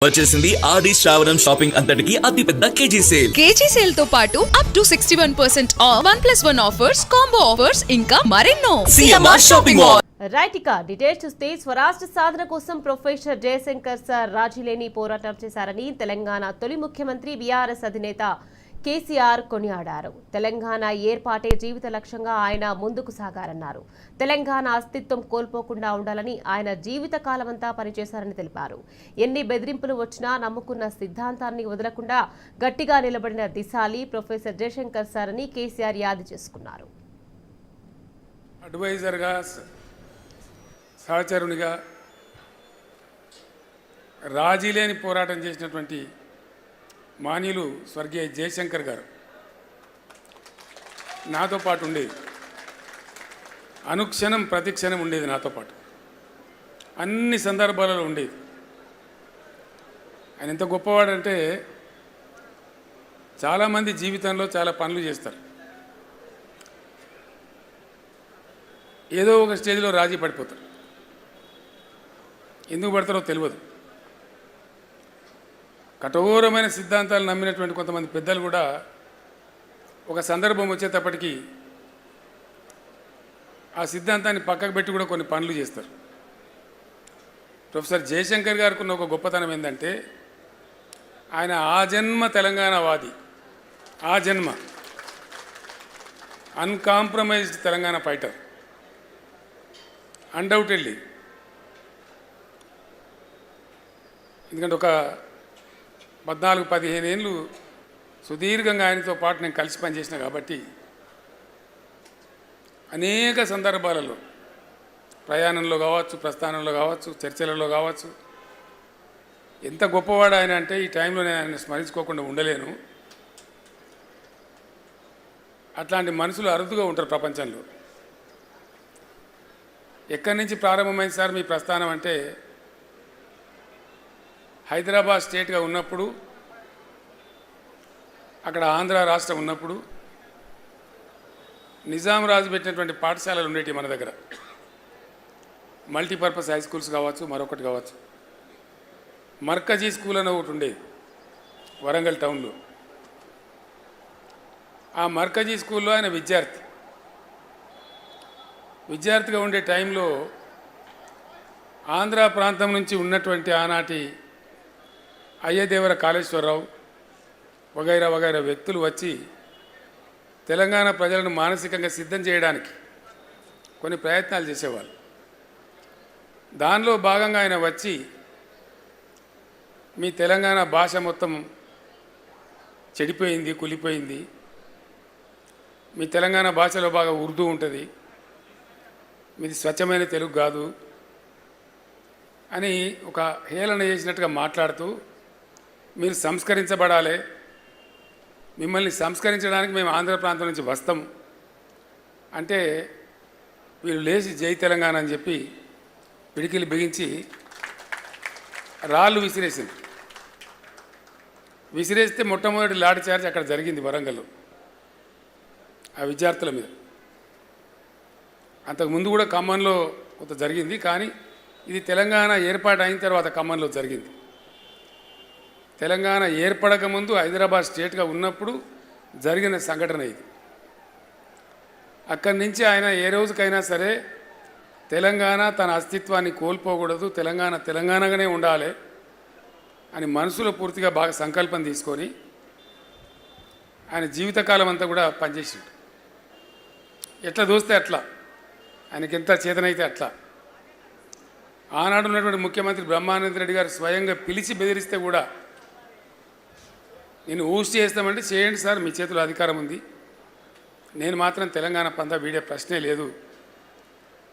వచ్చేసింది ఆడి శ్రావణం షాపింగ్ అంతటికి అతిపెద్ద కేజీ సేల్ తో పాటు up to 61% of 1+1 offers, combo offers ఇంకా మరెన్నో. CMR shopping mall. రైట్, ఇక డీటెయిల్స్ చూస్తే స్వరాష్ట్ర సాధన కోసం ప్రొఫెసర్ జయశంకర్ సార్ రాజీలేని పోరాటం చేశారని తెలంగాణ తొలి ముఖ్యమంత్రి బీఆర్ఎస్ అధినేత కేసీఆర్ కొనియాడారు. తెలంగాణ ఏర్పాటే జీవిత లక్ష్యంగా ఆయన ముందుకు సాగారన్నారు. తెలంగాణ అస్తిత్వం కోల్పోకుండా ఉండాలని ఆయన జీవిత కాలమంతా పనిచేశారని తెలిపారు. ఎన్ని బెదిరింపులు వచ్చినా నమ్ముకున్న సిద్ధాంతాన్ని వదలకుండా గట్టిగా నిలబడిన దిశాలి ప్రొఫెసర్ జయశంకర్ సార్ అని కేసీఆర్ యాది చేసుకున్నారు. అడ్వైజర్గా, సహచరునిగా రాజీలేని పోరాటం చేసినటువంటి మాన్యులు స్వర్గీయ జయశంకర్ గారు నాతో పాటు ఉండేది. అనుక్షణం ప్రతిక్షణం ఉండేది నాతో పాటు, అన్ని సందర్భాలలో ఉండేది. ఆయన ఎంత గొప్పవాడంటే చాలామంది జీవితంలో చాలా పనులు చేస్తారు, ఏదో ఒక స్టేజ్లో రాజీ పడిపోతారు. ఎందుకు పడతారో తెలియదు. కఠోరమైన సిద్ధాంతాలు నమ్మినటువంటి కొంతమంది పెద్దలు కూడా ఒక సందర్భం వచ్చేటప్పటికీ ఆ సిద్ధాంతాన్ని పక్కకు పెట్టి కూడా కొన్ని పనులు చేస్తారు. ప్రొఫెసర్ జయశంకర్ గారికి ఉన్న ఒక గొప్పతనం ఏంటంటే ఆయన ఆజన్మ తెలంగాణవాది, ఆజన్మ అన్కాంప్రమైజ్డ్ తెలంగాణ ఫైటర్. అన్డౌటెడ్లీ, ఎందుకంటే ఒక 14-15 ఏళ్ళు సుదీర్ఘంగా ఆయనతో పాటు నేను కలిసి పనిచేసిన కాబట్టి అనేక సందర్భాలలో ప్రయాణంలో కావచ్చు, ప్రస్థానంలో కావచ్చు, చర్చలలో కావచ్చు ఎంత గొప్పవాడు ఆయన అంటే ఈ టైంలో నేను ఆయన స్మరించుకోకుండా ఉండలేను. అట్లాంటి మనుషులు అరుదుగా ఉంటారు ప్రపంచంలో. ఎక్కడి నుంచి ప్రారంభమైంది సార్ మీ ప్రస్థానం అంటే హైదరాబాద్ స్టేట్గా ఉన్నప్పుడు, అక్కడ ఆంధ్ర రాష్ట్రం ఉన్నప్పుడు నిజాం రాజు పెట్టినటువంటి పాఠశాలలు ఉండేవి మన దగ్గర. మల్టీపర్పస్ హై స్కూల్స్ కావచ్చు, మరొకటి కావచ్చు. మర్కజీ స్కూల్ అని ఒకటి ఉండేది వరంగల్ టౌన్లో. ఆ మర్కజీ స్కూల్లో ఆయన విద్యార్థిగా ఉండే టైంలో ఆంధ్ర ప్రాంతం నుంచి ఉన్నటువంటి ఆనాటి అయ్యదేవర కాళేశ్వరరావు వగైరా వగైరా వ్యక్తులు వచ్చి తెలంగాణ ప్రజలను మానసికంగా సిద్ధం చేయడానికి కొన్ని ప్రయత్నాలు చేసేవాళ్ళు. దానిలో భాగంగా ఆయన వచ్చి మీ తెలంగాణ భాష మొత్తం చెడిపోయింది, కులిపోయింది, మీ తెలంగాణ భాషలో బాగా ఉర్దూ ఉంటుంది, మీది స్వచ్ఛమైన తెలుగు కాదు అని ఒక హేళన చేసినట్టుగా మాట్లాడుతూ మీరు సంస్కరించబడాలి, మిమ్మల్ని సంస్కరించడానికి మేము ఆంధ్ర ప్రాంతం నుంచి వస్తాం అంటే వీళ్ళు లేచి జై తెలంగాణ అని చెప్పి పిడికిలు బిగించి రాళ్ళు విసిరేస్తే మొట్టమొదటి లాఠీ చార్జ్ అక్కడ జరిగింది వరంగల్లో ఆ విద్యార్థుల మీద. అంతకుముందు కూడా ఖమ్మంలో కొంత జరిగింది, కానీ ఇది తెలంగాణ ఏర్పాటు అయిన తర్వాత ఖమ్మంలో జరిగింది. తెలంగాణ ఏర్పడక ముందు హైదరాబాద్ స్టేట్గా ఉన్నప్పుడు జరిగిన సంఘటన ఇది. అక్కడి నుంచి ఆయన ఏ రోజుకైనా సరే తెలంగాణ తన అస్తిత్వాన్ని కోల్పోకూడదు, తెలంగాణ తెలంగాణగానే ఉండాలి అని మనసులో పూర్తిగా బాగా సంకల్పం తీసుకొని ఆయన జీవితకాలం అంతా కూడా పనిచేసాడు. ఎట్లా దోస్తే అట్లా, ఆయనకి ఎంత చేతనైతే అట్లా. ఆనాడు ఉన్నటువంటి ముఖ్యమంత్రి బ్రహ్మానంద రెడ్డి గారు స్వయంగా పిలిచి బెదిరిస్తే కూడా నేను ఊసి చేస్తామంటే చేయండి సార్, మీ చేతిలో అధికారం ఉంది, నేను మాత్రం తెలంగాణ పందా వీడే ప్రశ్నే లేదు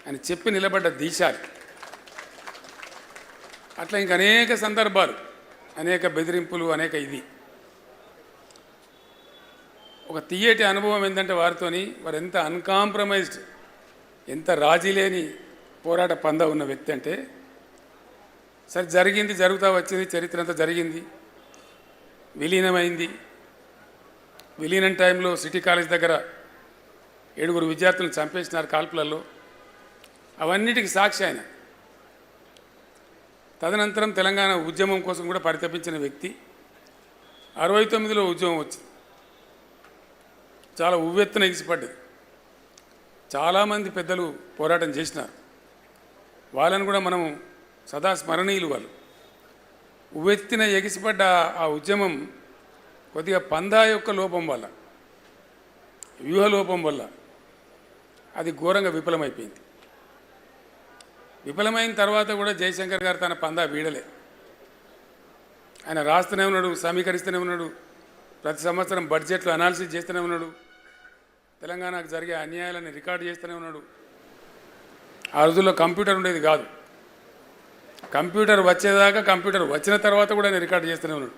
అని చెప్పి నిలబడ్డ దీశాలు. అట్లా ఇంక అనేక సందర్భాలు, అనేక బెదిరింపులు, అనేక ఇది. ఒక తీయటి అనుభవం ఏంటంటే వారు ఎంత అన్కాంప్రమైజ్డ్, ఎంత రాజీ లేని పోరాట పందా ఉన్న వ్యక్తి అంటే సరే జరిగింది, జరుగుతూ వచ్చింది, చరిత్ర అంతా జరిగింది, విలీనమైంది. విలీనం టైంలో సిటీ కాలేజ్ దగ్గర 7 విద్యార్థులను చంపేసినారు కాల్పులలో. అవన్నిటికీ సాక్షి ఆయన. తదనంతరం తెలంగాణ ఉద్యమం కోసం కూడా పరితపించిన వ్యక్తి. 69లో ఉద్యమం వచ్చింది, చాలా ఉవ్వెత్తున ఎగిసిపడ్డది. చాలామంది పెద్దలు పోరాటం చేసినారు, వాళ్ళని కూడా మనం సదా స్మరణీయులు. వాళ్ళు ఉవ్వెత్తిన ఎగిసిపడ్డ ఆ ఉద్యమం కొద్దిగా పందా యొక్క లోపం వల్ల, వ్యూహలోపం వల్ల అది ఘోరంగా విఫలమైపోయింది. విఫలమైన తర్వాత కూడా జయశంకర్ గారు తన పందా వీడలే. ఆయన రాస్తూనే ఉన్నాడు, సమీకరిస్తూనే ఉన్నాడు, ప్రతి సంవత్సరం బడ్జెట్లో అనాలిసిస్ చేస్తూనే ఉన్నాడు, తెలంగాణకు జరిగే అన్యాయాలను రికార్డు చేస్తూనే ఉన్నాడు. ఆ రోజుల్లో కంప్యూటర్ ఉండేది కాదు, కంప్యూటర్ వచ్చేదాకా, కంప్యూటర్ వచ్చిన తర్వాత కూడా ఆయన రికార్డు చేస్తూనే ఉన్నాడు.